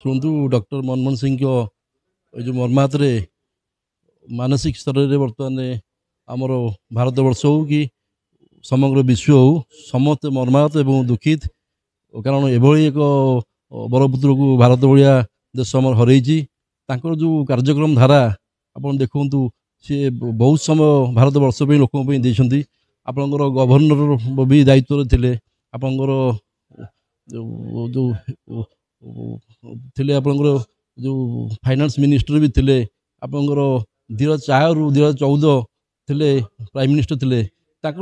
शुणु डॉक्टर मनमोहन सिंह जो मर्माहत मानसिक स्तर में बर्तमान आमर भारत वर्ष हो कि समग्र विश्व हो समस्त मर्माहत एवं दुखित कारण एभली एक बरपुत्र को भारत भाया देश आम हर जो कार्यक्रम धारा आप देखु सी बहुत समय भारत वर्ष लोक आपणकर गवर्नर भी दायित्व थे आपणकर जो थे आपणकर जो फाइनेंस मिनिस्टर भी थे आपणकर 2004 रु 2014 थे प्राइम मिनिस्टर थे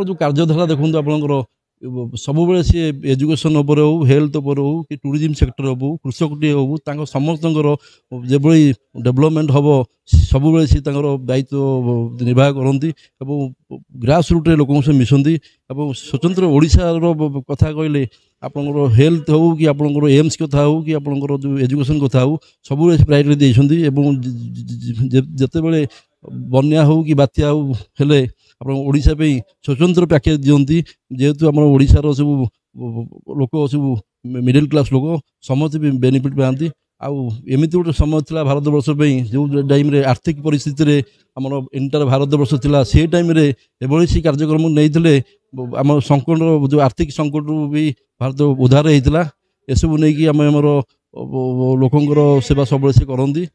जो कार्यधारा देखो आपणकर सब सी एजुकेशन हो हेल्थ हो कि टूरिज्म सेक्टर हो कृषकटे हो समस्त जो डेवलपमेंट हम सब सी दायित्व निर्वाह करती ग्रास रूट लोक मिसती स्वतंत्र ओडिशार कथा कहले आपंकर हेल्थ हो कि आपंकर एम्स कथा हो कि आपंकर जो एजुकेशन कथा हो सब प्रायोरिटी देते जिते बड़े बन्या हो कि बात्या हो हेले आप ओडिशा स्वतंत्र पैकेज दिखती जेहेतु आम ओडिशार सब लोक सब मिडिल क्लास लोक समस्त भी बेनिफिट पाती आमती गोटे समय था भारत वर्ष जो टाइम आर्थिक परिस्थिति आम इंटर भारत वर्ष था से टाइम एभली सी कार्यक्रम नहीं आम संकट जो आर्थिक संकट भी भारत उद्धार होता यू नहीं आम लोकंर सेवा सब करती